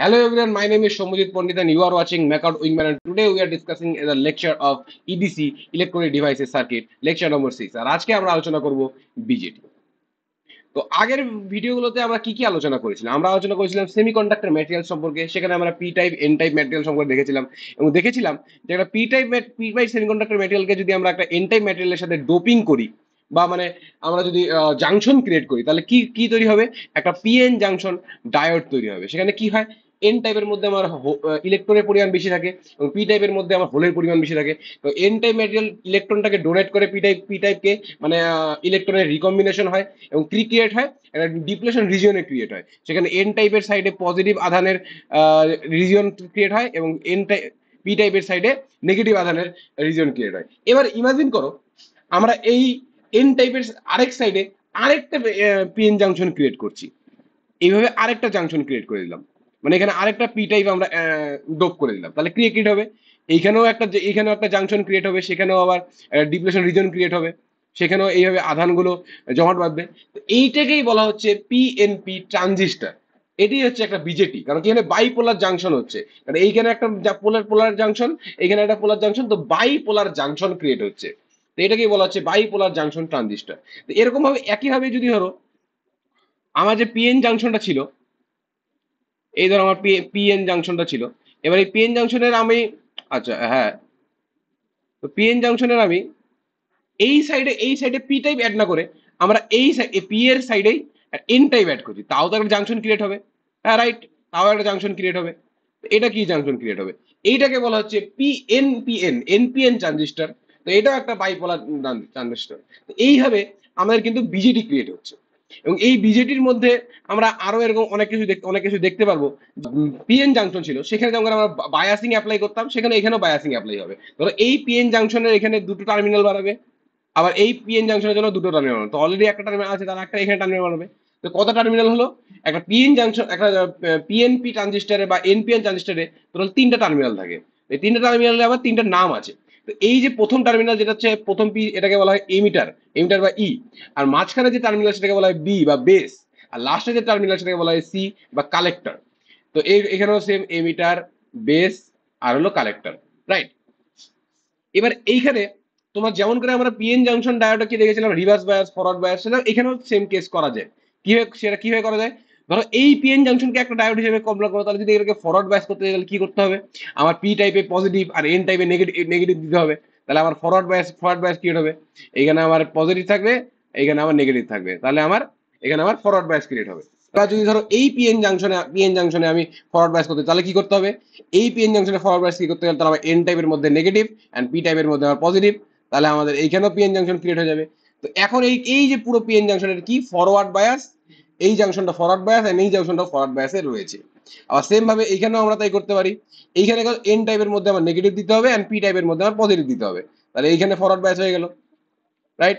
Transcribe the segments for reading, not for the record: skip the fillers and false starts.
Hello everyone, my name is Shomujit Pandit and you are watching Makeout Wingman, and today we are discussing the lecture of EDC Electronic Devices Circuit lecture number 6 আর আজকে আমরা আলোচনা করব BJD. তো আগের ভিডিওগুলোতে আমরা কি কি আলোচনা করেছিলাম? আমরা আলোচনা করেছিলাম সেমিকন্ডাক্টর ম্যাটেরিয়াল সম্পর্কে, সেখানে আমরা P type N type material সম্পর্কে দেখেছিলাম এবং দেখেছিলাম যে একটা পি টাইপ সেমিকন্ডাক্টর ম্যাটেরিয়ালকে যদি আমরা একটা এন টাইপ ম্যাটেরিয়ালের সাথে ডোপিং করি বা মানে আমরা যদি জাংশন ক্রিয়েট করি তাহলে কি কি তৈরি হবে? একটা পিএন জাংশন ডায়োড তৈরি হবে। সেখানে কি হয়, এন টাইপের মধ্যে আমার ইলেকট্রনের পরিমাণ বেশি থাকে এবং পি টাইপের মধ্যে আমার হোলের পরিমাণ বেশি থাকে। তো এন টাইপ ম্যাটেরিয়াল ইলেকট্রনটাকে ডোনেট করে পি টাইপকে, মানে ইলেকট্রনের রিকম্বিনেশন হয় এবং কি ক্রিয়েট হয়, একটা ডিপ্লেশন রিজিয়নে ক্রিয়েট হয়। সেখানে এন টাইপের সাইডে পজিটিভ আধানের রিজিয়ন ক্রিয়েট হয় এবং পি টাইপের সাইডে নেগেটিভ আধানের রিজিয়ন ক্রিয়েট হয়। এবার ইমাজিন করো আমরা এই এন টাইপের আরেক সাইডে আরেকটা পিএন জাংশন ক্রিয়েট করছি। এইভাবে আরেকটা জাংশন ক্রিয়েট করে দিলাম, মানে এখানে আরেকটা পি টাইপ আমরা ডোপ করে দিলাম, তাহলে ক্রিয়েট হবে। এইখানেও একটা জাংশন ক্রিয়েট হবে, সেখানেও আবার ডিপ্লেশন রিজন ক্রিয়েট হবে, সেখানেও এইভাবে আধানগুলো জমাট বাঁধবে। তো এইটাকেই বলা হচ্ছে পিএনপি ট্রানজিস্টার। এটি হচ্ছে একটা বিজেটি, কারণ কি এখানে বাইপোলার জাংশন হচ্ছে, কারণ এইখানে একটা পোলার পোলার জাংশন, এখানে একটা পোলার জাংশন, তো বাইপোলার জাংশন ক্রিয়েট হচ্ছে। তো এটাকেই বলা হচ্ছে বাইপোলার জাংশন ট্রানজিস্টার। তো এরকম ভাবে একইভাবে যদি ধরো আমার যে পিএন জাংশনটা ছিল, এই ধর আমার পিএন জাংশনটা ছিল, এবার এই পিএন জাংশনের আমি, আচ্ছা হ্যাঁ, তো পিএন জাংশনের আমি এই সাইডে পি টাইপ অ্যাড না করে আমরা এই পি এর সাইডেই এন টাইপ অ্যাড করছি, তাও তো একটা জাংশন ক্রিয়েট হবে। হ্যাঁ রাইট, তাও একটা জাংশন ক্রিয়েট হবে। তো এটা কি জাংশন ক্রিয়েট হবে? এইটাকে বলা হচ্ছে এনপিএন ট্রানজিস্টার। তো এটাও একটা বাইপোলার ট্রানজিস্টার। এইভাবে আমাদের কিন্তু বিজেটি ক্রিয়েট হচ্ছে এবং এই বিজেটির মধ্যে আমরা আরো এরকম অনেক কিছু দেখতে পারবো। পিএন জাংশন ছিল, সেখানে যেমন আমরা বায়াসিং অ্যাপ্লাই করতাম, সেখানে এখানেও বায়াসিং অ্যাপ্লাই হবে। ধরো এই পিএন জাংশনের এখানে দুটো টার্মিনাল বাড়াবে, আবার এই পিএন জাংশনের জন্য দুটো টার্মিনাল, তো অলরেডি একটা টার্মিনাল আছে, তার একটা এখানে টার্মিনাল বানাবে। তো কত টার্মিনাল হলো? একটা পিএন জাংশন, একটা পিএনপি ট্রানজিস্টারে বা এনপিএন ট্রানজিস্টারে টোটাল তিনটা টার্মিনাল থাকে। এই তিনটা টার্মিনালে আবার তিনটা নাম আছে। তো এই যে প্রথম টার্মিনাল যেটা হচ্ছে প্রথম পি, এটাকে বলা হয় এমিটার, এমিটার বা ই। আর মাঝখানে যে টার্মিনাল সেটাকে বলা হয় বি বা বেস। আর লাস্টে যে টার্মিনাল সেটাকে বলা হয় সি বা কালেক্টর। তো এখানেও সেম এমিটার, বেস আর হলো কালেক্টর, রাইট। এবার এইখানে তোমার যেমন করে আমরা পিএন জাংশন ডায়োডকে দেখেছিলাম রিভার্স বায়াস ফরওয়ার্ড বায়াস, সেটা এখানেও সেম কেস করা যায়। কিভাবে করা যায়? ধরো এই পিএন জাংশনকে একটা ডায়োড হিসেবে কমপ্লিট করো, তাহলে যদি এটাকে ফরওয়ার্ড বায়াস করতে গেলে কি করতে হবে? আমার পি টাইপে পজিটিভ আর এন টাইপে নেগেটিভ দিতে হবে। তাহলে আমার ফরওয়ার্ড বায়াস কি হবে? এখানে আমার পজিটিভ থাকবে, এখানে আমার নেগেটিভ থাকবে, তাহলে আমার এখানে আমার ফরওয়ার্ড বায়াস ক্রিয়েট হবে। এবার যদি ধরো এই পিএন জাংশনে আমি ফরওয়ার্ড বায়াস করতে, তাহলে কি করতে হবে? এই পিএন জাংশনে ফরওয়ার্ড বায়াস কি করতে গেলে তাহলে আমার এন টাইপের মধ্যে নেগেটিভ অ্যান্ড পি টাইপের মধ্যে আমার পজিটিভ, তাহলে আমাদের এইখানেও পিএন জাংশন ক্রিয়েট হয়ে যাবে। তো এখন এই এই যে পুরো পিএন জাংশনের কি ফরওয়ার্ড বায়াস, এই জাংশনটা ফরওয়ার্ড বায়াস এন্ড এই জাংশনটা ফরওয়ার্ড বায়াসে রয়েছে। আবার সেম ভাবে এইখানেও আমরা তাই করতে পারি। এইখানে এন টাইপের মধ্যে আমার নেগেটিভ দিতে হবে এন্ড পি টাইপের মধ্যে আমার পজিটিভ দিতে হবে, তাহলে এইখানে ফরওয়ার্ড বায়াস হয়ে গেল, রাইট।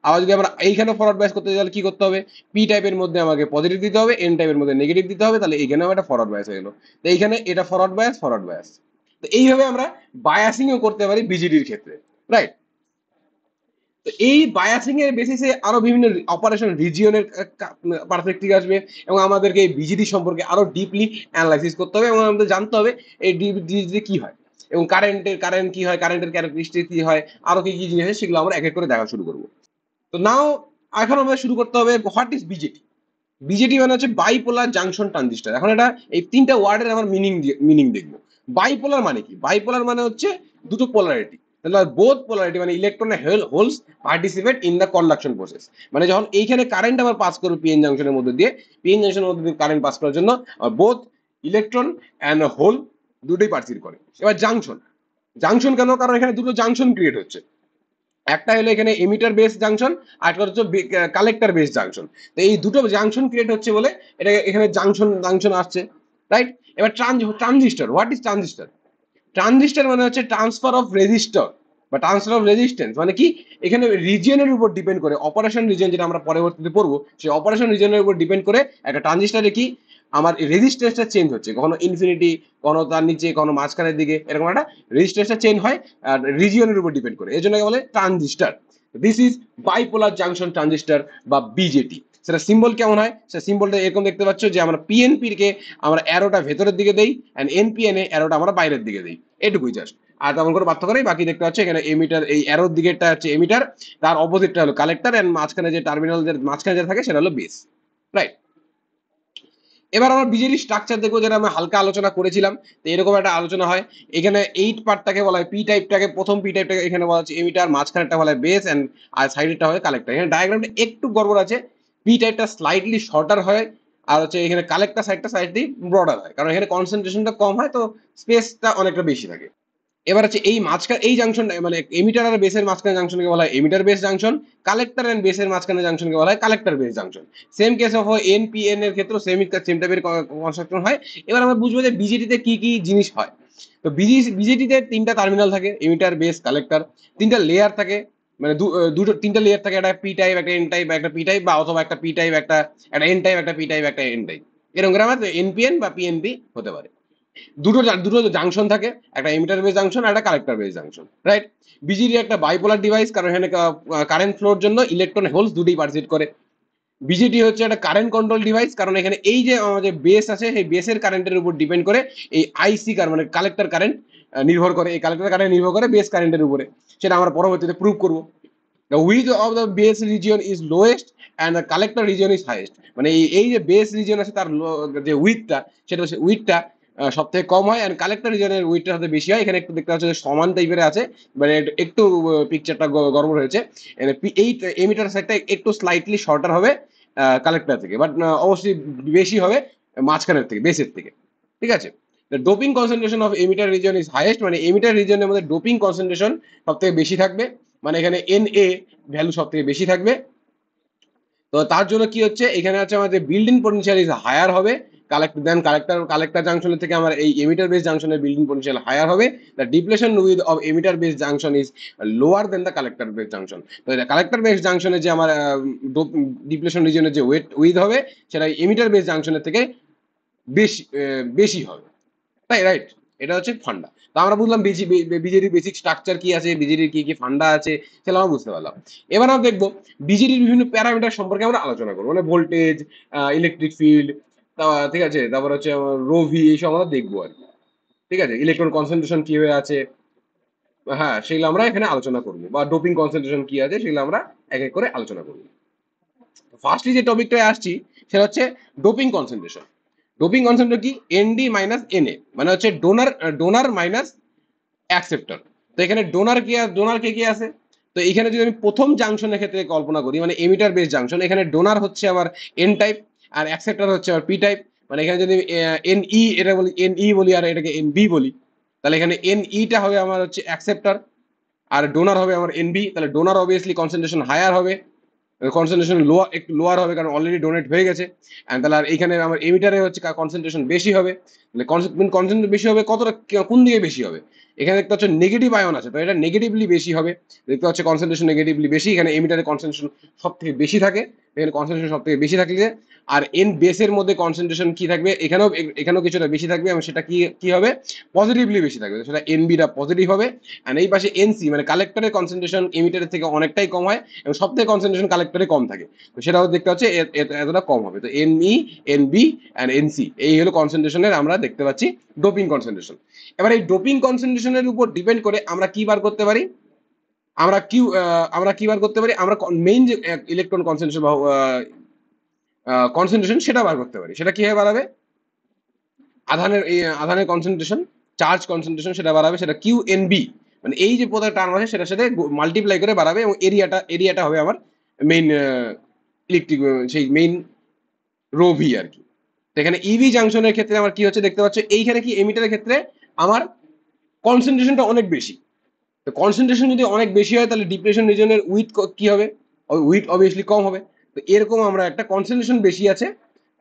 আবার যদি আমরা এইখানে ফরওয়ার্ড বায়াস করতে তাহলে কি করতে হবে? পি টাইপের মধ্যে আমাকে পজিটিভ দিতে হবে, এন টাইপের মধ্যে নেগেটিভ দিতে হবে, তাহলে এইখানেও একটা ফরওয়ার্ড বায়াস হয়ে গেল। তো এইখানে এটা ফরওয়ার্ড বায়াস। তো এইভাবে আমরা বায়াসিংও করতে পারি বিজিডির ক্ষেত্রে, রাইট। তো এই বায়াসিং এর বেসিসে আরো বিভিন্ন অপারেশন রিজিয়নের পারফেক্টিভ আসবে এবং আমাদেরকে এই বিজিডি সম্পর্কে আরো ডিপলি অ্যানালাইসিস করতে হবে এবং আমাদের জানতে হবে এই বিজিডি কি হয় এবং কারেন্ট কি হয়, কারেন্টের ক্যারেক্টারিস্টিক কি হয়, আরো কি কি জিনিস আছে সেগুলো আমরা এক এক করে দেখা শুরু করবো। তো নাও এখন আমরা শুরু করতে হবে হোয়াট ইজ বিজেটি। বিজেটি মানে হচ্ছে বাইপোলার জাংশন ট্রানজিস্টার। এখন এটা এই তিনটা ওয়ার্ডের আমার মিনিং দেখবো। বাইপোলার মানে কি? বাইপোলার মানে হচ্ছে দুটো পোলারিটি। তাহলে বোথ পোলারিটি মানে electron holes participate in the conduction process. মানে যখন এইখানে কারেন্ট আবার পাস করবে পিএন জাংশনের মধ্যে দিয়ে, পিএন জাংশনের মধ্যে দিয়ে কারেন্ট পাস করার জন্য বোথ ইলেকট্রন অ্যান্ড হোল দুটোই পার্টিসিপেট করে। এবার জাংশন, জাংশন কেন? কারণ এখানে দুটো জাংশন ক্রিয়েট হচ্ছে। একটা হলো এখানে এমিটার বেস জাংশন, আর একটা হচ্ছে কালেক্টর বেস জাংশন। তো এই দুটো জাংশন ক্রিয়েট হচ্ছে বলে এটা এখানে জাংশন জাংশন আসছে, রাইট। এবার transistor, what is transistor? Transistor মানে হচ্ছে ট্রান্সফার অফ রেজিস্টর বা ট্রান্সফার অফ রেজিস্ট্যান্স। মানে কি, এখানে রিজিয়নের উপর ডিপেন্ড করে, অপারেশন রিজিয়ন যেটা আমরা পরবর্তীতে পড়বো, সেই অপারেশন রিজিয়নের উপর ডিপেন্ড করে একটা ট্রানজিস্টারে কি আমার রেজিস্ট্যান্সটা চেঞ্জ হচ্ছে, কখনো ইনফিনিটি, কখনো তার নিচে, কখনো মাঝখানের দিকে, এরকম একটা রেজিস্ট্যান্সটা চেঞ্জ হয় আর রিজিয়নের উপর ডিপেন্ড করে, এই জন্য বলে transistor. This is bipolar junction transistor বা বিজেটি। সেটা সিম্বল কেমন হয়, সেটা সিম্বলটা এরকম দেখতে পাচ্ছ যে আমরা পিএনপি কে আমরা অ্যারোটা ভেতরের দিকে দেই এন্ড এনপিএন এ অ্যারোটা আমরা বাইরের দিকে দিই, এটুকুই জাস্ট। আর তেমন করে পার্থক্য নেই, বাকি দেখতে পাচ্ছ এখানে এমিটার, এই অ্যারোর দিকেরটা হচ্ছে এমিটার, তার অপোজিটটা হলো কালেক্টর, এন্ড মাঝখানে যে টার্মিনাল মাঝখানে যে থাকে সেটা হলো বেস, রাইট। এবার আমরা বিজেডি স্ট্রাকচার দেখবো, যেটা আমরা হালকা আলোচনা করেছিলাম। তো এরকম একটা আলোচনা হয়। এখানে এইট পার্টটাকে বলা হয় পি টাইপটাকে, প্রথম পি টাইপটাকে এখানে বলা হচ্ছে এমিটার, মাঝখানেরটা বলা হয় বেস এন্ড আর সাইডেরটা হয় কালেক্টর। এখানে ডায়াগ্রামটা একটু গড়বড় আছে, পি টাইপটা স্লাইটলি শর্টার হয় আর হচ্ছে এখানে কালেক্টর সাইডটা সাইডলি ব্রডার হয়, কারণ এখানে কনসেন্ট্রেশনটা কম হয়, তো স্পেসটা অনেকটা বেশি থাকে। এবার হচ্ছে এই মাঝখানে এই জাংশন, মানে এমিটার আর বেসের মাঝখানে জাংশনকে বলা হয় emitter base junction, collector and বেসের মাঝখানে জাংশনকে বলা হয় collector base junction. Same case of NPN এর ক্ষেত্রে সেম টাইপের কনস্ট্রাকশন হয়। এবার আমরা বুঝবো যে বিজেটিতে কি কি জিনিস হয়। তো বিজেটিতে তিনটা টার্মিনাল থাকে, এমিটার বেস কালেক্টর, তিনটা লেয়ার থাকে, মানে দুটো তিনটা লেয়ার থাকে, একটা পি টাইপ, একটা এন টাইপ, একটা পি টাইপ, বা অথবা একটা পি টাইপ, একটা একটা এন টাইপ, একটা পি টাইপ, একটা এন টাইপ, এরকম করে আমাদের এনপিএন বা পিএনপি হতে পারে। দুটো জাংশন থাকে, একটা এমিটার বেস জাংশন আর একটা collector base junction, right. BGD একটা বাইপোলার ডিভাইস, কারণ এখানে কারেন্ট ফ্লোর জন্য ইলেকট্রন হোলস দুটোই পারসিট করে। বিজিটি হচ্ছে একটা কারেন্ট কন্ট্রোল ডিভাইস, কারণ এখানে এই যে আমাদের বেস আছে, সেই বেসের কারেন্টের উপর ডিপেন্ড করে এই আইসি মানে কালেক্টর কারেন্ট নির্ভর করে, এই কালেক্টর কারেন্ট নির্ভর করে বেস কারেন্টের উপরে। সেটা আমরা পরবর্তীতে প্রুভ করব। The width of the base region is lowest and the collector region is highest, মানে এই যে বেস রিজিয়ন আছে তার যে উইথটা, সেটা উইথটা সব থেকে কম হয়, এন্ড কালেক্টর রিজনের উইথটা সাথে বেশি হয়। এখানে একটু দেখতে পাচ্ছ যে সমান টাইপের আছে, মানে একটু পিকচারটা গড়বড় হয়েছে। এই এমিটার সাইডটা একটু স্লাইটলি শর্টার হবে কালেক্টর থেকে, বাট অবশ্যই বেশি হবে মাঝখানের থেকে, বেসের থেকে, ঠিক আছে। The doping concentration of emitter region is highest, মানে emitter regionের মধ্যে ডোপিং কনসেন্ট্রেশন সব থেকে বেশি থাকবে, মানে এখানে এনএ ভ্যালু সব থেকে বেশি থাকবে। তো তার জন্য কি হচ্ছে, এখানে হচ্ছে আমাদের বিল্ডিং পটেনশিয়াল ইজ হায়ার হবে কালেক্টর জাংশনের থেকে আমার এই এমিটার বেস জাংশনের বিল্ডিং পটেনশিয়াল হায়ার হবে। The depletion width of emitter base junction is lower than the collector base junction. তো কালেক্টর বেস জাংশনে যে আমার ডিপ্লেশন রিজনের যে উইথ হবে, সেটা এমিটার বেস জাংশনের থেকে বেশি বেশি হবে, তাই, রাইট। এটা হচ্ছে ফান্ডা। তো আমরা বুঝলাম বিজেডির বেসিক স্ট্রাকচার কি আছে, বিজেডির কি কি ফান্ডা আছে, সেটা আমরা বুঝতে পারলাম। এবার আমরা দেখবো বিজেডির বিভিন্ন প্যারামিটার সম্পর্কে আমরা আলোচনা করবো, মানে ভোল্টেজ, ইলেকট্রিক ফিল্ড, ঠিক আছে, তারপর হচ্ছে রোভি, এইসব আমরা দেখবো আর কি, ঠিক আছে। ইলেকট্রন কনসেন্ট্রেশন কিভাবে আছে, হ্যাঁ, সেগুলো আমরা এখানে আলোচনা করবো, বা ডোপিং কনসেন্ট্রেশন কি আছে সেগুলো আমরা এক এক করে আলোচনা করবো। ফার্স্টলি যে টপিকটায় আসছি সেটা হচ্ছে ডোপিং কনসেন্ট্রেশন। ডোপিং কনসেন্ট্রেশন কি, এনডি মাইনাস এনএ, মানে হচ্ছে ডোনার মাইনাস অ্যাকসেপ্টর। তো এখানে ডোনার কে কি আছে, তো এখানে যদি আমি প্রথম জাংশনের ক্ষেত্রে কল্পনা করি, মানে এমিটার বেস জাংশন, এখানে ডোনার হচ্ছে আমার এন টাইপ আর অ্যাকসেপ্টর হচ্ছে আমার পি টাইপ। মানে এখানে যদি এন ই এটা বলি, এন ই বলি, আর এটাকে এন বি বলি, তাহলে এখানে এন ইটা হবে আমার হচ্ছে অ্যাকসেপ্টর, আর ডোনার হবে আমার এন বি। তাহলে ডোনার অবভিয়াসলি কনসেন্ট্রেশন হায়ার হবে, কনসেন্ট্রেশন লোয়ার, একটু লোয়ার হবে, কারণ অলরেডি ডোনেট হয়ে গেছে। এন্ড তাহলে আর এইখানে আমার এমিটারে হচ্ছে কনসেন্ট্রেশন বেশি হবে। তাহলে কনসেন্ট্রেশন বেশি হবে, কতটা কোন দিকে বেশি হবে, এখানে দেখতে হচ্ছে নেগেটিভ আয়ন আছে, তো এটা নেগেটিভলি বেশি হবে। দেখতে হচ্ছে কনসেন্ট্রেশন নেগেটিভলি বেশি, এখানে এমিটারে কনসেন্ট্রেশন সব থেকে বেশি থাকে, এখানে কনসেন্ট্রেশন সব থেকে বেশি থাকলে। আর এন বেসের মধ্যে কনসেন্ট্রেশন কি থাকবে, এখানেও কিছুটা বেশি থাকবে, এবং সেটা কি কি হবে, পজিটিভলি বেশি থাকবে, সেটা এনবিটা পজিটিভ হবে। এন্ড এই পাশে এনসি মানে কালেক্টরের কনসেন্ট্রেশন এমিটারের থেকে অনেকটাই কম হয়, এবং সব থেকে কনসেন্ট্রেশন কালেক্টরে কম থাকে, তো সেটাও দেখতে হচ্ছে এতটা কম হবে। তো এনই, এনবি এন্ড এনসি, এই হলো কনসেন্ট্রেশনের আমরা দেখতে পাচ্ছি ডোপিং কনসেন্ট্রেশন। এবার এই ডোপিং কনসেন্ট্রেশনের উপর ডিপেন্ড করে আমরা কি বার করতে পারি, আমরা কি বার করতে পারি, আমরা মেইন যে ইলেকট্রন কনসেন্ট্রেশন বা কনসেন্ট্রেশন সেটা বার করতে পারি। সেটা কিভাবে বাড়াবে, আধানের কনসেন্ট্রেশন, চার্জ কনসেন্ট্রেশন সেটা বাড়াবে, সেটা কিউ এন বি, মানে এই যে পদের টার্ম আছে সেটার সাথে মাল্টিপ্লাই করে বাড়াবে, এবং এরিয়াটা হবে আমার মেইন ইলেকট্রিক, সেই মেইন রো ভি আর কি। তো এখানে ইভি জাংশনের ক্ষেত্রে আমার কি হচ্ছে দেখতে পাচ্ছ, এইখানে কি এমিটারের ক্ষেত্রে আমার কনসেন্ট্রেশনটা অনেক বেশি। তো কনসেন্ট্রেশন যদি অনেক বেশি হয়, তাহলে ডিপ্রেশন রিজনের উইথ কি হবে, উইথ অবভিয়াসলি কম হবে। তো এরকম আমরা একটা কনসেন্ট্রেশন বেশি আছে,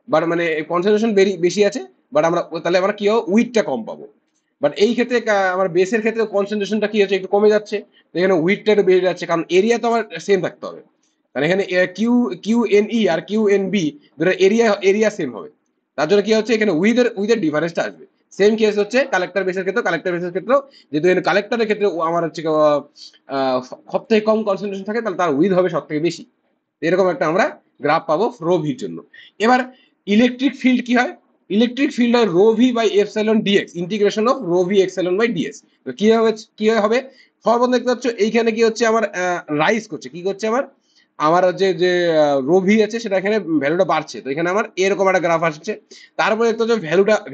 বাট মানে কনসেন্ট্রেশন বেশি আছে, বাট আমরা তাহলে আমরা কি হবে, উইথটা কম পাবো। বাট এই ক্ষেত্রে আমার বেসের ক্ষেত্রে কনসেন্ট্রেশনটা কি হচ্ছে, একটু কমে যাচ্ছে, তো এখানে উইথটা একটু বেড়ে যাচ্ছে, কারণ এরিয়া তো আমার সেম থাকতে হবে। কারণ এখানে কিউ কিউ এন ই আর কিউ এন বি দুটো এরিয়া সেম হবে, তার জন্য কি হচ্ছে, এখানে উইথের ডিফারেন্সটা আসবে। সেম কেস হচ্ছে কালেক্টর বেসের ক্ষেত্রেও, যেহেতু এখানে কালেক্টরের ক্ষেত্রে আমার হচ্ছে সব থেকে কম কনসেন্ট্রেশন থাকে, তাহলে তার উইথ হবে সব থেকে বেশি। এরকম একটা আমরা গ্রাফ পাবো রো ভির জন্য। এবার ইলেকট্রিক ফিল্ড কি হয়, ইলেকট্রিক ফিল্ড হয় rho V by epsilon dx, integration of rho V epsilon by dx. তো কি হবে, সর্বপ্রথম দেখতে পাচ্ছ এইখানে কি হচ্ছে আমার রাইজ করছে, কি করছে আমার আমার হচ্ছে যে রো ভি আছে সেটা এখানে ভ্যালুটা বাড়ছে, তো এখানে আমার এরকম একটা গ্রাফ আসছে। তারপরে দেখতে হচ্ছে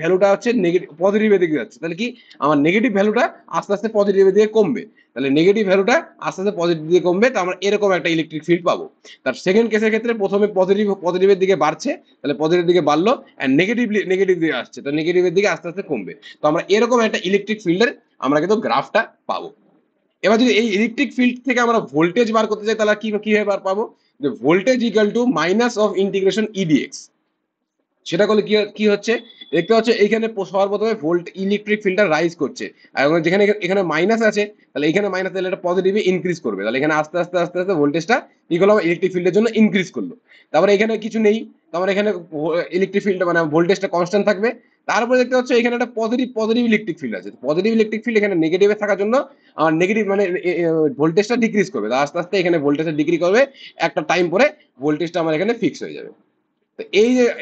ভ্যালুটা হচ্ছে নেগেটিভ পজিটিভের দিকে যাচ্ছে, তাহলে কি আমার নেগেটিভ ভ্যালুটা আস্তে আস্তে পজিটিভের দিকে কমবে, তাহলে নেগেটিভ ভ্যালুটা আস্তে আস্তে পজিটিভ দিকে কমবে, তো আমরা এরকম একটা ইলেকট্রিক ফিল্ড পাবো। তার সেকেন্ড কেসের ক্ষেত্রে প্রথমে পজিটিভের দিকে বাড়ছে, তাহলে পজিটিভ দিকে বাড়লো, এন্ড নেগেটিভ দিকে আসছে, তো নেগেটিভের দিকে আস্তে আস্তে কমবে, তো আমরা এরকম একটা ইলেকট্রিক ফিল্ডের আমরা কিন্তু গ্রাফটা পাবো। এবার যদি এই ইলেকট্রিক ফিল্ড থেকে আমরা ভোল্টেজ বার করতে চাই তাহলে কিভাবে বার পাবো, যে voltage equal to minus of integration edX. সেটা করলে কি হচ্ছে, দেখতে হচ্ছে এইখানে সর্বপ্রথমে ভোল্ট ইলেকট্রিক ফিল্ডটা রাইজ করছে, আর যেখানে এখানে মাইনাস আছে তাহলে এখানে মাইনাস তাহলে এটা পজিটিভে ইনক্রিজ করবে, তাহলে এখানে আস্তে আস্তে আস্তে আস্তে ভোল্টেজটা কি করলো ইলেকট্রিক ফিল্ডের জন্য ইনক্রিজ করলো। তারপরে এখানে কিছু নেই, তারপরে এখানে ইলেকট্রিক ফিল্ড মানে ভোল্টেজটা কনস্ট্যান্ট থাকবে। তারপরে দেখতে হচ্ছে এখানে একটা পজিটিভ ইলেকট্রিক ফিল্ড আছে, পজিটিভ ইলেকট্রিক ফিল্ড এখানে নেগেটিভে থাকার জন্য আমার নেগেটিভ মানে ভোল্টেজটা ডিক্রিজ করবে, আস্তে আস্তে এখানে ভোল্টেজটা ডিক্রি করবে, একটা টাইম পরে ভোল্টেজটা আমার এখানে ফিক্স হয়ে যাবে। তো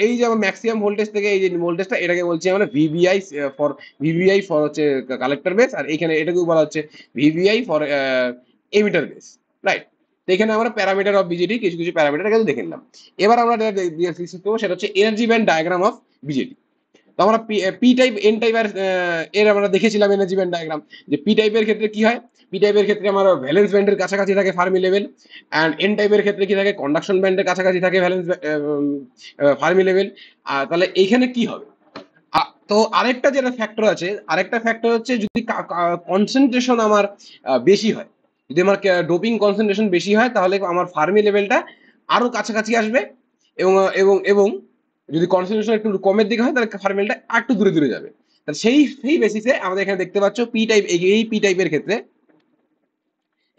এই যে আমার ম্যাক্সিমাম ভোল্টেজ থেকে এই যে ভোল্টেজটা এটাকে বলছি আমরা ভিভিআই ফর হচ্ছে কালেক্টর বেস, আর এখানে এটাকেও বলা হচ্ছে VVI for emitter base, right. তো এখানে আমরা প্যারামিটার অফ বিজেডি কিছু কিছু প্যারামিটার কিন্তু দেখে নিলাম। এবার আমরা ডিসকাস করবো সেটা হচ্ছে energy band diagram of BJD. তো আমরা পি টাইপ এন টাইপ আর এর আমরা দেখেছিলাম এনার্জি ব্যান্ড ডায়াগ্রাম, যে পি টাইপের ক্ষেত্রে কি হয়, পি টাইপের ক্ষেত্রে আমার ভ্যালেন্স ব্যান্ডের কাছাকাছি থাকে ফার্মি লেভেল, অ্যান্ড এন টাইপের ক্ষেত্রে কি থাকে কন্ডাকশন ব্যান্ডের কাছাকাছি থাকে ভ্যালেন্স ফার্মি লেভেল। তাহলে এইখানে কি হবে, তো আরেকটা যেটা ফ্যাক্টর আছে, আরেকটা ফ্যাক্টর হচ্ছে যদি কনসেন্ট্রেশন আমার বেশি হয়, যদি আমার ডোপিং কনসেন্ট্রেশন বেশি হয় তাহলে আমার ফার্মি লেভেলটা আরো কাছাকাছি আসবে, এবং এবং এবং যদি কনসেন্ট্রেশন একটু কমের দিকে হয় তাহলে ফার্মি লেভেলটা একটু দূরে দূরে যাবে। তাহলে সেই বেসিসে আমাদের এখানে দেখতে পাচ্ছ পি টাইপ, এই পি টাইপের ক্ষেত্রে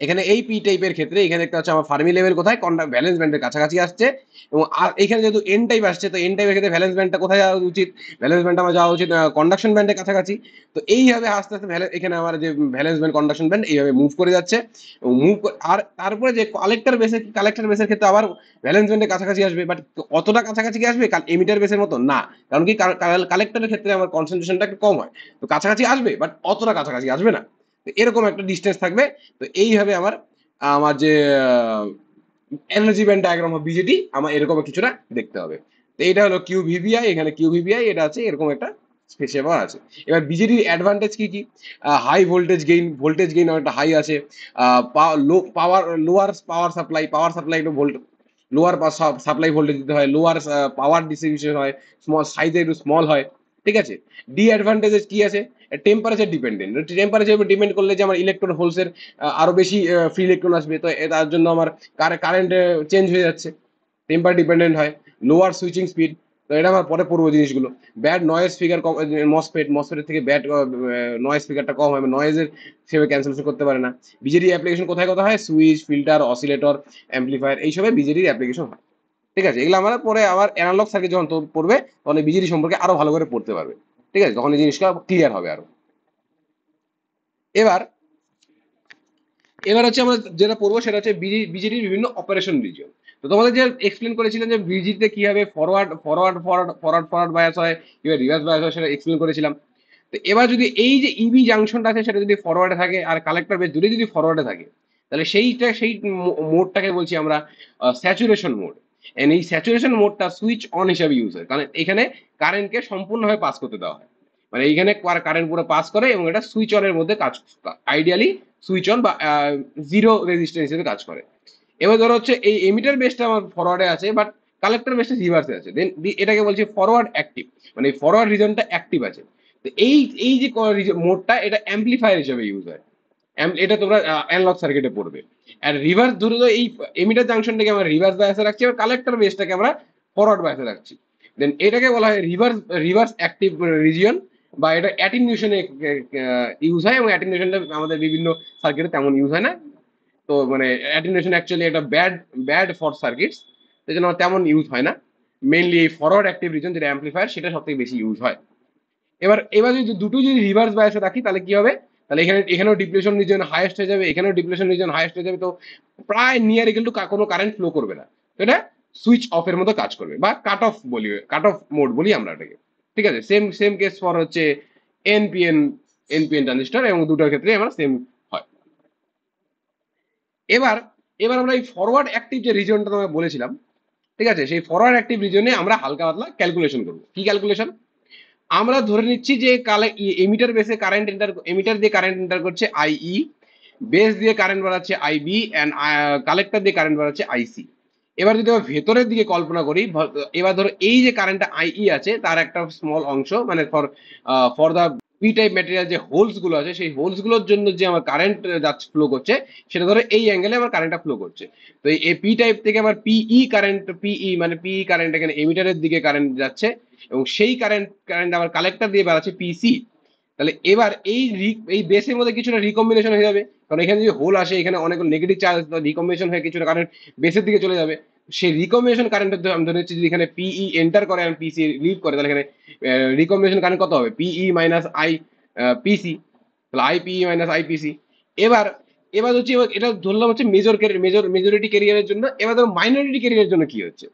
এখানে এই পি টাইপের ক্ষেত্রে এখানে একটা হচ্ছে আমার ফার্মি লেভেল কোথায় ভ্যালেন্স ব্যান্ডের কাছাকাছি আসছে, এবং আর এখানে যেহেতু এন টাইপ আসছে তো এন টাইপের ক্ষেত্রে ভ্যালেন্স ব্যান্ডটা কোথায় যাওয়া উচিত, ভ্যালেন্স ব্যান্ড আমার যাওয়া উচিত কন্ডাকশন ব্যান্ডের কাছাকাছি। তো এইভাবে আস্তে আস্তে এখানে আমার যে ভ্যালেন্স ব্যান্ড কন্ডাকশন ব্যান্ড এইভাবে মুভ করে যাচ্ছে, এবং আর তারপরে যে কালেক্টর বেসের ক্ষেত্রে আবার ভ্যালেন্স ব্যান্ডের কাছাকাছি আসবে, বাট অতটা কাছাকাছি কি আসবে এমিটার বেসের মতো না, কারণ কি কালেক্টরের ক্ষেত্রে আমার কনসেন্ট্রেশনটা একটু কম হয়, তো কাছাকাছি আসবে বাট অতটা কাছাকাছি আসবে না, তো এরকম একটা ডিস্টেন্স থাকবে। তো এইভাবে আমার আমার যে energy band diagram of BJD আমার এরকম কিছুটা দেখতে হবে। তো এটা হলো কিউ ভিভিআই, এখানে কিউ ভিভিআই এটা আছে এরকম একটা স্পেসিফাই আছে। এবার বিজেটির অ্যাডভান্টেজ কি কি, হাই ভোল্টেজ গেইন অনেকটা হাই আছে, লো পাওয়ার লোয়ার পাওয়ার সাপ্লাই একটু লোয়ার সাপ্লাই ভোল্টেজ দিতে হয়, লোয়ার পাওয়ার ডিস্ট্রিবিউশন হয়, সাইজে একটু স্মল হয়, ঠিক আছে। ডিঅ্যাডভান্টেজেস কি আছে, টেম্পারেচার ডিপেন্ডেন্ট, টেম্পারেচার উপর ডিপেন্ড করলে যে আমার ইলেকট্রন হোলসের আরো বেশি ফ্রি ইলেকট্রন আসবে, তো তার জন্য আমার কারেন্ট চেঞ্জ হয়ে যাচ্ছে, টেম্পার ডিপেন্ডেন্ট হয়, লোয়ার সুইচিং স্পিড, তো এটা আমার পরে পড়বো জিনিসগুলো। ব্যাড নয়েজ ফিগার কম, মসফেটের থেকে ব্যাড নয়েজ ফিগারটা কম হয়, নয়েজের সেভাবে ক্যান্সেলেশন করতে পারে না। বিজেডি অ্যাপ্লিকেশন কোথায় কোথায় হয়, সুইচ, ফিল্টার, অসিলেটর, অ্যাম্পলিফায়ার, এইসবে বিজেডির অ্যাপ্লিকেশন হয়, ঠিক আছে। এগুলো আমরা পরে আবার অ্যানালগ সার্কিট যখন পড়বে তখন বিজেডি সম্পর্কে আরো ভালো করে পড়তে পারবে, ঠিক আছে, তখন এই জিনিসটা ক্লিয়ার হবে আরো। এবার এবার হচ্ছে আমরা যেটা পড়বো সেটা হচ্ছে বিজেডির বিভিন্ন অপারেশন রিজিয়ন। তো তোমাদের যে এক্সপ্লেন করেছিলেন যে বিজিতে কিভাবে ফরওয়ার্ড বায়াস হয়, কিভাবে রিভার্স বায়াস হয় সেটা এক্সপ্লেন করেছিলাম। তো এবার যদি এই যে ইবি জাংশনটা আছে সেটা যদি ফরওয়ার্ডে থাকে আর কালেক্টর বেস দুটোই যদি ফরওয়ার্ডে থাকে, তাহলে সেই মোডটাকে বলছি আমরা স্যাচুরেশন মোড। এন্ড এই স্যাচুরেশন মোডটা সুইচ অন হিসাবে ইউজ হয়, কারণ এখানে কারেন্টকে সম্পূর্ণভাবে পাস করতে দেওয়া হয়, মানে এইখানে কারেন্ট পুরো পাস করে এবং এটা সুইচ অনের মধ্যে কাজ, আইডিয়ালি সুইচ অন বা জিরো রেজিস্ট্যান্স হিসেবে কাজ করে। এবার ধরো হচ্ছে এই এমিটার বেসটা আমার ফরওয়ার্ডে আছে বাট কালেক্টর বেসটা রিভার্সে আছে, দেন এটাকে বলছি ফরওয়ার্ড অ্যাক্টিভ, মানে ফরওয়ার্ড রিজনটা অ্যাক্টিভ আছে। তো এই যে মোডটা এটা অ্যাম্পলিফায়ার হিসেবে ইউজ হয়, এটা তোমরা অ্যানালগ সার্কিটে পড়বে। আর রিভার্স ধরে তো এই এমিটার জাংশনটাকে আমরা রিভার্স বায়াসে রাখছি, আর কালেক্টর বেসটাকে আমরা ফরওয়ার্ড বায়াসে রাখছি, দেন এটাকে বলা হয় রিভার্স অ্যাক্টিভ রিজিয়ন, বা এটা অ্যাটিনিউশনে ইউজ হয়, এবং অ্যাটিনিউশনটা আমাদের বিভিন্ন সার্কিটে তেমন ইউজ হয় না। তো মানে অ্যাটেনুয়েশন অ্যাকচুয়ালি এটা ব্যাড ফর সার্কিটস, সেই জন্য তেমন ইউজ হয় না। মেইনলি এই ফরওয়ার্ড অ্যাক্টিভ রিজন যেটা অ্যাম্পলিফায়ার সেটা সব থেকে বেশি ইউজ হয়। এবার যদি দুটো যদি রিভার্স বায়াসে রাখি তাহলে কি হবে, তাহলে এখানেও ডিপ্লেশন রিজন হাইয়েস্ট হয়ে যাবে, এখানেও ডিপ্লেশন রিজন হাইয়েস্ট হয়ে যাবে, তো প্রায় নিয়ার ইকুয়াল টু কোনো কারেন্ট ফ্লো করবে না, তো এটা সুইচ অফের মতো কাজ করবে, বা কাট অফ বলি, কাট অফ মোড বলি আমরা এটাকে। ঠিক আছে, সেম সেম কেস ফর হচ্ছে এনপিএন, এনপিএন ট্রানজিস্টর, এবং দুটোর ক্ষেত্রে আমরা সেম হয়। এবার এবার আমরা এই ফরওয়ার্ড অ্যাক্টিভ যে রিজনটা তোমায় বলেছিলাম, ঠিক আছে, সেই ফরওয়ার্ড অ্যাক্টিভ রিজনে আমরা হালকা পাতলা ক্যালকুলেশন করবো। কি ক্যালকুলেশন? আমরা ধরে নিচ্ছি যে এমিটার বেসে কারেন্ট এন্টার, এমিটার দিয়ে কারেন্ট এন্টার করছে আইই, বেস দিয়ে কারেন্ট বাড়াচ্ছে আইবি, এন্ড কালেক্টর দিয়ে কারেন্ট বাড়াচ্ছে আইসি। এবার যদি আমরা ভেতরের দিকে কল্পনা করি, এবার ধরো এই যে কারেন্টটা আইই আছে তার একটা স্মল অংশ, মানে for for the P type material যে হোলস গুলো আছে, সেই হোলস গুলোর জন্য যে আমার কারেন্ট যাচ্ছে, ফ্লো করছে, সেটা ধরো এই অ্যাঙ্গেলে আমার কারেন্টটা ফ্লো করছে। তো এই পি টাইপ থেকে আমার পিই কারেন্ট, পিই মানে পিই কারেন্ট এখানে এমিটারের দিকে কারেন্ট যাচ্ছে, এবং সেই কারেন্ট কারেন্ট আবার কালেক্টর দিয়ে বেড়াচ্ছে পিসি। তাহলে এবার এই বেসের মধ্যে কিছুটা রিকম্বিনেশন হয়ে যাবে, কারণ এখানে যদি হোল আসে, এখানে অনেক নেগেটিভ চার্জ, রিকম্বিনেশন হয়ে কিছুটা কারেন্ট বেসের দিকে চলে যাবে। সেই রিকম্বিনেশন কারেন্টের আমি ধরে নিচ্ছি যদি এখানে পিই এন্টার করে আর পিসি লিভ করে, তাহলে এখানে রিকম্বিনেশন কারেন্ট কত হবে? পিই মাইনাস আই পিসি, তাহলে আইপিই মাইনাস আইপিসি। এবার এবার হচ্ছে এটা ধরলাম হচ্ছে মেজরিটি ক্যারিয়ারের জন্য। এবার ধরো মাইনরিটি ক্যারিয়ারের জন্য কি হচ্ছে?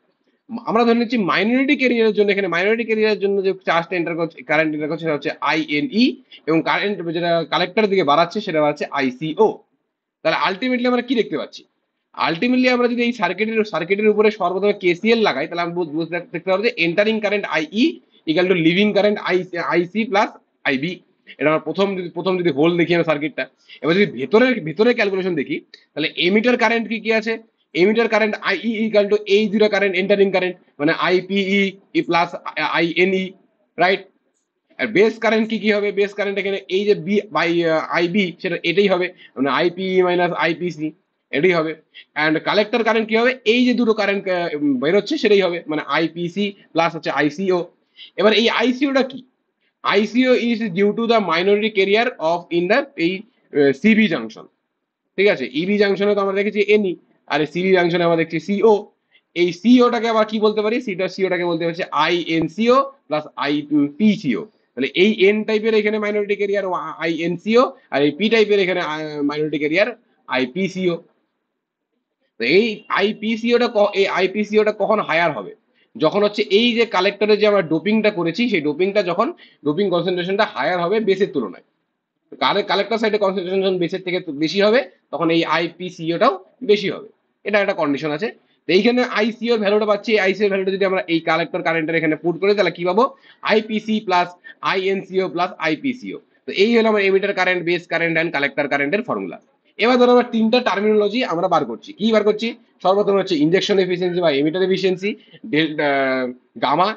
আমরা ধরে নিচ্ছি মাইনরিটি ক্যারিয়ারের জন্য, এখানে মাইনরিটি ক্যারিয়ারের জন্য যে চার্জটা এন্টার করছে, কারেন্ট এন্টার করছে, সেটা হচ্ছে আইএনই, এবং কারেন্ট যেটা কালেক্টরের দিকে বাড়াচ্ছে সেটা হচ্ছে আইসিও। তাহলে আলটিমেটলি আমরা কি দেখতে পাচ্ছি? আলটিমেটলি আমরা যদি এই সার্কিটের উপরে সর্বপ্রথমে কেসিএল লাগাই, তাহলে আমরা বুঝতে দেখতে পারবো যে entering current IE equal to leaving current IC plus IB. এটা আমরা প্রথম যদি হোল দেখি আমরা সার্কিটটা। এবার যদি ভেতরে ক্যালকুলেশন দেখি, তাহলে এমিটার কারেন্ট কি কি আছে? Emitter current IE equal two এই জিরো কারেন্ট এন্টারিং কারেন্ট, মানে আইপিই প্লাস আইএনই, রাইট? আর বেস কারেন্ট কি কি হবে? বেস কারেন্ট এখানে এই যে বি বাই আইবি, সেটা এটাই হবে, মানে আইপি মাইনাস আইপিসি, এটাই হবে। অ্যান্ড কালেক্টর কারেন্ট কি হবে? এই যে দুটো কারেন্ট বেরোচ্ছে সেটাই হবে, মানে আইপিসি প্লাস হচ্ছে আইসিও। এবার এই আইসিওটা কি? ICO is due to the minority carrier of in the এই সিবি জাংশন। ঠিক আছে, ইবি জাংশনে তো আমরা দেখেছি এনই, আর সিবি জাংশনে আমরা দেখছি সিও। এই সিওটাকে আবার কি বলতে পারি? সিওটাকে বলতে পারছি আইএনসিও প্লাস আইপিসিও। তাহলে এই এন টাইপের এখানে মাইনরিটি ক্যারিয়ার আইএনসিও, আর এই পি টাইপের এখানে মাইনরিটি ক্যারিয়ার আইপিসিও। তো এই আইপিসিওটা কখন হায়ার হবে? যখন হচ্ছে এই যে কালেক্টরে যে আমরা ডোপিংটা করেছি, সেই ডোপিংটা যখন ডোপিং কনসেন্ট্রেশনটা হায়ার হবে বেসের তুলনায়, কালেক্টর সাইডে কনসেন্ট্রেশন বেসের থেকে বেশি হবে, তখন এই আইপিসিওটাও বেশি হবে। এটা একটা কন্ডিশন আছে। তো এইখানে আইসিও ভ্যালুটা পাচ্ছি, আইসিও ভ্যালুটা যদি আমরা এই কালেক্টর কারেন্টের এখানে পুট করি, তাহলে কি পাবো? IPC plus INCO plus IPCO. তো এই হলো আমার emitter current, base current and collector কারেন্টের ফর্মুলা। এবার ধরো আমরা তিনটা টার্মিনোলজি আমরা বার করছি। কি বার করছি? সর্বপ্রথম হচ্ছে ইনজেকশন এফিসিয়েন্সি বা এমিটার এফিসিয়েন্সি, গামা,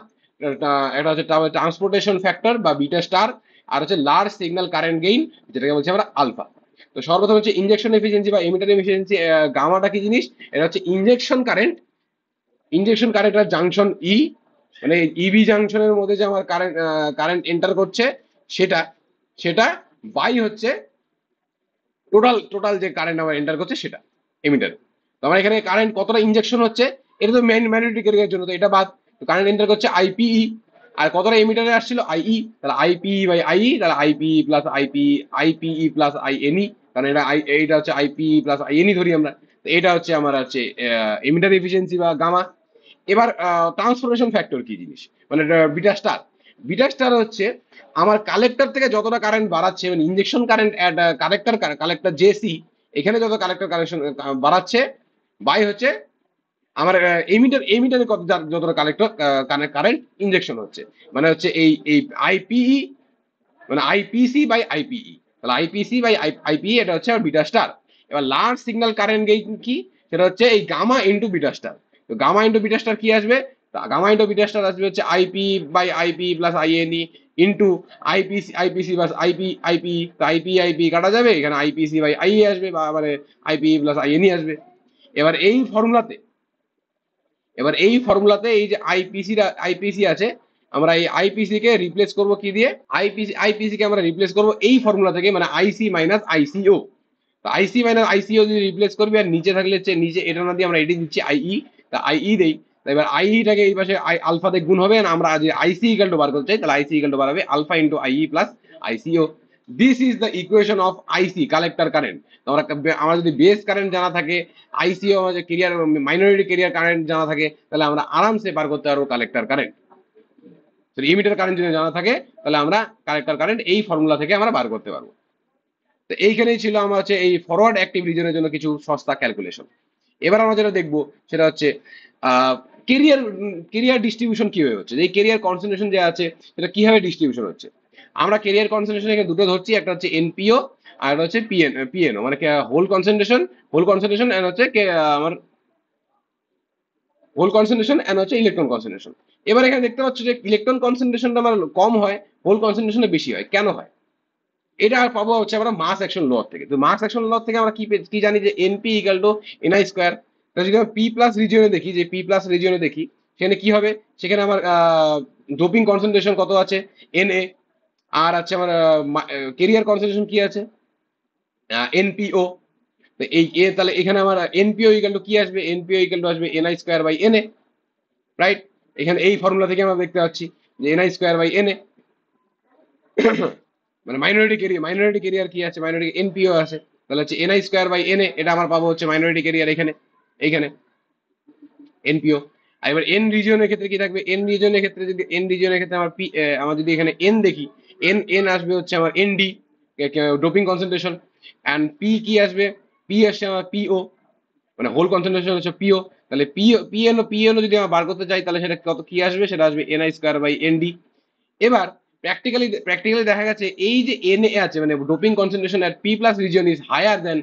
এটা হচ্ছে ট্রান্সপোর্টেশন ফ্যাক্টর বা বিটা স্টার, আর হচ্ছে লার্জ সিগন্যাল কারেন্ট গেইন, যেটাকে বলছি আমরা আলফা। তো সর্বপ্রথম হচ্ছে ইনজেকশন এফিসিয়েন্সি বা এমিটার এফিসিয়েন্সি। গামাটা কি জিনিস? এটা হচ্ছে ইনজেকশন কারেন্ট, ইনজেকশন কারেন্ট আর জাংশন ই, মানে ইবি জাংশনের মধ্যে যে আমার কারেন্ট এন্টার করছে সেটা সেটা বাই হচ্ছে টোটাল যে কারেন্ট আমার এন্টার করছে সেটা এমিটার। তো আমার এখানে কারেন্ট কতটা ইনজেকশন হচ্ছে, এটা তো ম্যাগনেটিক এর জন্য, তো এটা বাদ। কারেন্ট এন্টার করছে আইপিই, আর কতটা এমিটারে আসছিল আইই, তাহলে আইপিই বাই আইই, তাহলে আইপিই প্লাস আইপিই প্লাস আইএনই, কারণ এইটা হচ্ছে আইপিই প্লাস আইএনই ধরি আমরা। তো এটা হচ্ছে আমার হচ্ছে এমিটার এফিসিয়েন্সি বা গামা। এবার ট্রান্সফরমেশন ফ্যাক্টর কি জিনিস, মানে বিটা স্টার। বিটা স্টার হচ্ছে আমার কালেক্টর থেকে যতটা কারেন্ট বাড়াচ্ছে, মানে ইনজেকশন কারেন্ট কালেক্টর জেসি, এখানে যত কালেক্টর কানেকশন বাড়াচ্ছে, বাই হচ্ছে আমার এমিটারে যতটা কালেক্টর কারেন্ট ইনজেকশন হচ্ছে, মানে হচ্ছে এই আইপিই, মানে আইপিসি বাই আইপিই। তাহলে আইপিসি বাই আইপিই, এটা হচ্ছে আমার বিটা স্টার। এবার লার্জ সিগন্যাল কারেন্ট গেইন কি? সেটা হচ্ছে এই গামা ইন্টু বিটা স্টার। তো গামা ইন্টু বিটা স্টার কি আসবে? গামা ইন্টু বিটা স্টার আসবে হচ্ছে IP by IP plus INE into IPC plus IP. তো আইপি কাটা যাবে, এখানে আইপিসি বাই আই আসবে, বা মানে আইপি প্লাস আইএনই আসবে। এবার এই ফর্মুলাতে এই যে আইপিসি আছে, আমরা এই আইপিসি কে রিপ্লেস করব কি দিয়ে? আইপিসি কে আমরা রিপ্লেস করব এই ফর্মুলা থেকে, মানে আইসি মাইনাস আইসিও। তো আইসি মাইনাস আইসিও যদি রিপ্লেস করবি, আর নিচে থাকলে হচ্ছে নিচে এটা না দিয়ে আমরা এটি দিচ্ছি আইই, তা আইই দেই। এবার আইইটাকে এই পাশে আলফাতে গুণ হবে, আর আমরা যে আইসি ইকাল টু বার করতে চাই, তাহলে আইসি ইকাল টু বার হবে alpha into IE plus ICO. This is the equation of IC collector current. আমরা আমার যদি বেস কারেন্ট জানা থাকে, আইসি আমাদের কেরিয়ার মাইনরিটি কেরিয়ার কারেন্ট জানা থাকে, তাহলে আমরা আরামসে বার করতে পারবো কালেক্টর কারেন্ট। ইমিটার কারেন্ট যদি জানা থাকে তাহলে আমরা কালেক্টর কারেন্ট এই ফর্মুলা থেকে আমরা বার করতে পারবো। তো এইখানেই ছিল আমার হচ্ছে এই ফরওয়ার্ড অ্যাক্টিভ রিজনের জন্য কিছু সস্তা ক্যালকুলেশন। এবার আমরা যেটা দেখবো সেটা হচ্ছে কেরিয়ার কেরিয়ার ডিস্ট্রিবিউশন কিভাবে হচ্ছে, এই কেরিয়ার কনসেন্ট্রেশন যে আছে সেটা কিভাবে ডিস্ট্রিবিউশন হচ্ছে। আমরা কেরিয়ার কনসেন্ট্রেশন এখানে দুটো ধরছি, একটা হচ্ছে এনপিও আর একটা হচ্ছে পিএনও, মানে হোল কনসেন্ট্রেশন এন্ড হচ্ছে আমার হোল কনসেন্ট্রেশন এন্ড হচ্ছে ইলেকট্রন কনসেন্ট্রেশন। এবার এখানে দেখতে পাচ্ছ যে ইলেকট্রন কনসেন্ট্রেশনটা আমার কম হয়, হোল কনসেন্ট্রেশনটা বেশি হয়। কেন হয় এটা পাবো হচ্ছে আমরা মাস অ্যাকশন ল থেকে। তো মাস অ্যাকশন ল থেকে আমরা কি জানি যে NP equal to NI square. যদি আমরা পি প্লাস রিজিয়নে দেখি, যে পি প্লাস রিজিয়নে দেখি সেখানে কি হবে, সেখানে আমার ডোপিং কনসেন্ট্রেশন কত আছে এন এ, আর আছে আমার কেরিয়ার কনসেন্ট্রেশন কি আছে এনপিও। তো এই তাহলে এখানে আমার এনপিও ইকাল টু কি আসবে, এনপিও ইকাল টু আসবে NI square by N A, right. এখানে এই ফর্মুলা থেকে আমরা দেখতে পাচ্ছি যে NI square by N A মানে মাইনরিটি কেরিয়ার কি আছে, মাইনরিটি এনপিও আছে, তাহলে হচ্ছে NI square by N A, এটা আমার পাবো হচ্ছে মাইনরিটি কেরিয়ার এখানে এইখানে এনপিও। আর এবার এন রিজিয়নের ক্ষেত্রে কি থাকবে, এন রিজিয়নের ক্ষেত্রে যদি এন রিজিয়নের ক্ষেত্রে আমার পি, আমার যদি এখানে এন দেখি, এন এন আসবে হচ্ছে আমার ND doping concentration, and P কি আসবে, পি আসছে আমার পিও, মানে হোল কনসেন্ট্রেশন হচ্ছে পিও। তাহলে পিএনও যদি আমরা বার করতে চাই তাহলে সেটা কত কি আসবে, সেটা আসবে এনআই স্কোয়ার বাই এনডি। এবার প্র্যাকটিক্যালি দেখা গেছে এই যে এন এ আছে, মানে doping concentration at P plus region is higher than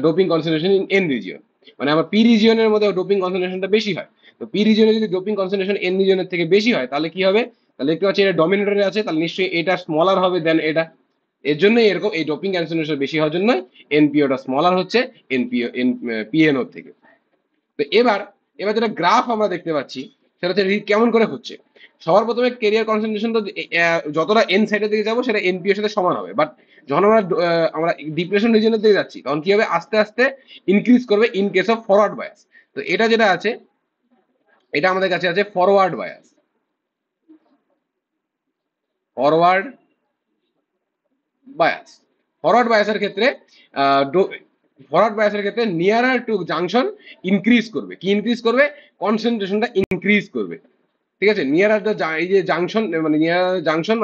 doping concentration in N region. মানে আমার পি রিজিয়নের মধ্যে ডোপিং কনসেন্ট্রেশনটা বেশি হয়। তো পি রিজিয়নে যদি ডোপিং কনসেন্ট্রেশন এন রিজিয়নের থেকে বেশি হয় তাহলে কি হবে, তাহলে দেখতে পাচ্ছি এটা ডমিনেটরে আছে, তাহলে নিশ্চয়ই এটা স্মলার হবে দেন এটা। এর জন্যই এরকম এই ডোপিং কনসেন্ট্রেশন বেশি হওয়ার জন্য এনপিওটা স্মলার হচ্ছে পিএনও থেকে। তো এবার এবার যেটা গ্রাফ আমরা দেখতে পাচ্ছি সেটা হচ্ছে কেমন করে হচ্ছে। সবার প্রথমে কেরিয়ার কনসেন্ট্রেশন তো যতটা এন সাইডের দিকে যাবো সেটা এনপি এর সাথে সমান হবে, বাট যখন আমরা ডিপ্রেশন রিজনের দিকে যাচ্ছি তখন কি হবে, আস্তে আস্তে ইনক্রিজ করবে in case of forward bias. তো এটা যেটা আছে এটা আমাদের কাছে আছে ফরওয়ার্ড বায়াস। ফরওয়ার্ড বায়াস ফরওয়ার্ড বায়াসের ক্ষেত্রে নিয়ারার টু জাংশন ইনক্রিজ করবে, কি ইনক্রিজ করবে, কনসেন্ট্রেশনটা ইনক্রিজ করবে। ঠিক আছে, নিয়ারার দ্য এই যে জাংশন, মানে নিয়ারার জাংশন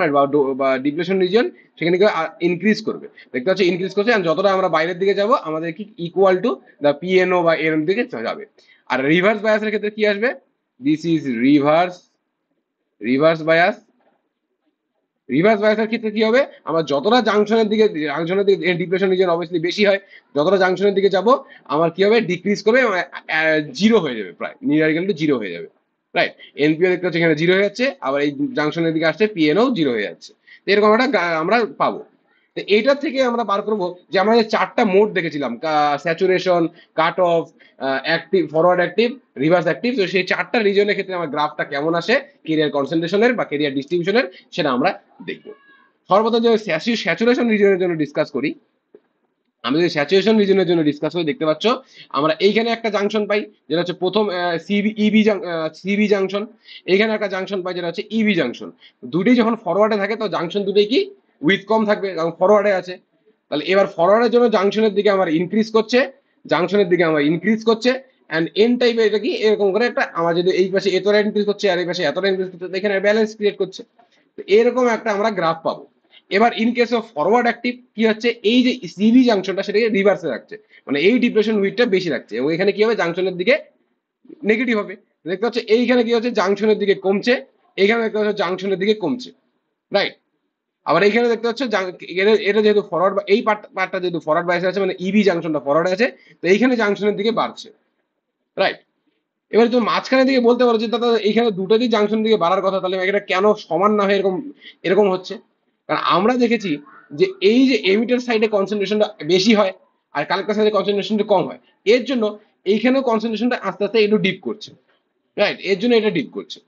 বা ডিপ্রেশন রিজিয়ন সেখানে কি ইনক্রিজ করবে, দেখতে পাচ্ছি ইনক্রিজ করছে। আর যতটা আমরা বাইরের দিকে যাব আমাদের কি ইকুয়াল টু দ্য পিএনও বা এর দিকে যাবে। আর রিভার্স বায়াসের ক্ষেত্রে কি আসবে, this is reverse bias. Reverse বায়াসের ক্ষেত্রে কি হবে, আমার যতটা জাংশনের দিকে ডিপ্রেশন রিজন অবভিয়াসলি বেশি হয়, যতটা জাংশনের দিকে যাব আমার কি হবে, ডিক্রিজ করবে, জিরো হয়ে যাবে, প্রায় নিউমেরিক্যাল টু জিরো হয়ে যাবে, রাইট। এনপিও দেখতে হচ্ছে এখানে জিরো হয়ে যাচ্ছে, আবার এই জাংশনের দিকে আসছে পিএনও জিরো হয়ে যাচ্ছে। তো এরকম একটা আমরা পাবো। তো এইটার থেকে আমরা বার করবো যে আমরা যে চারটা মোড দেখেছিলাম, saturation, cut off, active, forward active, reverse active, তো সেই চারটা রিজনের ক্ষেত্রে আমার গ্রাফটা কেমন আসে কেরিয়ার কনসেন্ট্রেশনের বা কেরিয়ার ডিস্ট্রিবিউশনের সেটা আমরা দেখবো। সর্বপ্রথম যে স্যাচুরেশন রিজনের জন্য ডিসকাস করি, আমি যদি স্যাচুরেশন রিজনের জন্য ডিসকাস করি দেখতে পাচ্ছ আমরা এইখানে একটা জাংশন পাই যেটা হচ্ছে প্রথম সিবি জাংশন, এইখানে একটা জাংশন পাই যেটা হচ্ছে ইবি জাংশন। দুটোই যখন ফরওয়ার্ডে থাকে তো জাংশন দুটোই কি উইথ কম থাকবে, কারণ ফরওয়ার্ডে আছে। তাহলে এবার ফরওয়ার্ডের জন্য জাংশনের দিকে আমার ইনক্রিজ করছে, অ্যান্ড এন টাইপের এটা কি এরকম করে একটা, আমার যদি এই পাশে এতটা ইনক্রিজ করছে আর এই পাশে এতটা ইনক্রিজ করছে, এখানে ব্যালেন্স ক্রিয়েট করছে। তো এরকম একটা আমরা গ্রাফ পাবো। এবার in case of forward active কি হচ্ছে, এই যে সিবি জাংশনটা সেটাকে রিভার্সে রাখছে, মানে এই ডিপ্রেশন উইথটা বেশি রাখছে, এবং এখানে কি হবে জাংশনের দিকে নেগেটিভ হবে। দেখতে হচ্ছে এইখানে কি হচ্ছে জাংশনের দিকে কমছে, এইখানে দেখতে হচ্ছে জাংশনের দিকে কমছে, রাইট। আবার এইখানে দেখতে হচ্ছে এটা যেহেতু ফরওয়ার্ড, এই পার্টটা যেহেতু ফরওয়ার্ড বাইসে আছে, মানে ইবি জাংশনটা ফরওয়ার্ড আছে, তো এইখানে জাংশনের দিকে বাড়ছে, রাইট। এবার তুমি মাঝখানের দিকে বলতে পারো যে দাদা এইখানে দুটো দিক জাংশন দিকে বাড়ার কথা, তাহলে এটা কেন সমান না হয়ে এরকম এরকম হচ্ছে। কারণ আমরা দেখেছি যে এই যে এমিটার সাইডে কনসেন্ট্রেশনটা বেশি হয় আর কালেক্টর সাইডে কনসেন্ট্রেশনটা কম হয়, এর জন্য এইখানেও কনসেন্ট্রেশনটা আস্তে আস্তে একটু ডিপ করছে, রাইট, এর জন্য এটা ডিপ করছে।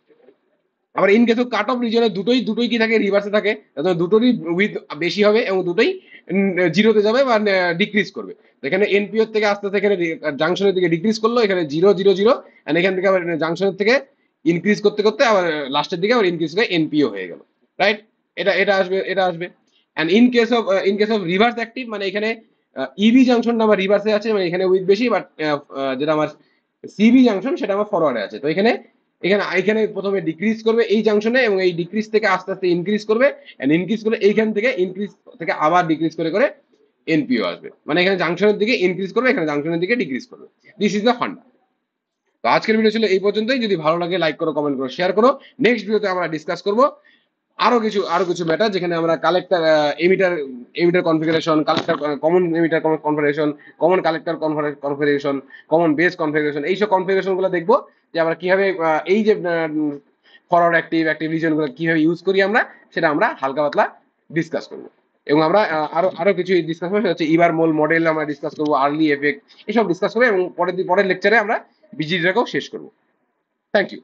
আবার in case of cut off রিজনে দুটোই কি থাকে, রিভার্সে থাকে, দুটোরই উইথ বেশি হবে এবং দুটোই জিরোতে যাবে বা ডিক্রিজ করবে। এখানে এনপিও থেকে আস্তে আস্তে এখানে জাংশনের দিকে ডিক্রিজ করলো, এখানে 0 0 0, এন্ড এখান থেকে আবার জাংশনের থেকে ইনক্রিজ করতে করতে আবার লাস্টের দিকে আবার ইনক্রিজ করে এনপিও হয়ে গেল, রাইট। এটা এটা আসবে। And in case of reverse active, মানে এখানে ইবি জাংশনটা আমার রিভার্সে আছে, মানে এখানে উইথ বেশি, বাট যেটা আমার সিবি জাংশন সেটা আমার ফরওয়ার্ডে আছে। তো এখানে এখানে এখানে প্রথমে ডিক্রিজ করবে এই জাংশনে, এবং এই ডিক্রিজ থেকে আস্তে আস্তে ইনক্রিজ করবে, এন্ড ইনক্রিজ করে এইখান থেকে ইনক্রিজ থেকে আবার ডিক্রিজ করে করে এনপিও আসবে। মানে এখানে জাংশনের দিকে ইনক্রিজ করবে, এখানে জাংশনের দিকে ডিক্রিজ করবে। দিস ইজ দ্য ফান্ডা। তো আজকের ভিডিও ছিল এই পর্যন্তই। যদি ভালো লাগে লাইক করো, কমেন্ট করো, শেয়ার করো। নেক্সট ভিডিওতে আমরা ডিসকাস করব আরো কিছু ম্যাটার, যেখানে আমরা collector emitter emitter configuration, collector common emitter configuration, common collector configuration, common base configuration, এইসব কনফিগারেশন গুলো দেখবো, যে আমরা কিভাবে এই যে ফরওয়ার্ড অ্যাক্টিভ রিজন গুলো কিভাবে ইউজ করি আমরা, সেটা আমরা হালকা পাতলা ডিসকাস করবো। এবং আমরা আরো আরো কিছু ডিসকাস করবো, সেটা হচ্ছে ইবার মোল মডেল আমরা ডিসকাস করবো, আর্লি এফেক্ট, এসব ডিসকাস করবো, এবং পরের লেকচারে আমরা বিজিটাকেও শেষ করবো। Thank you.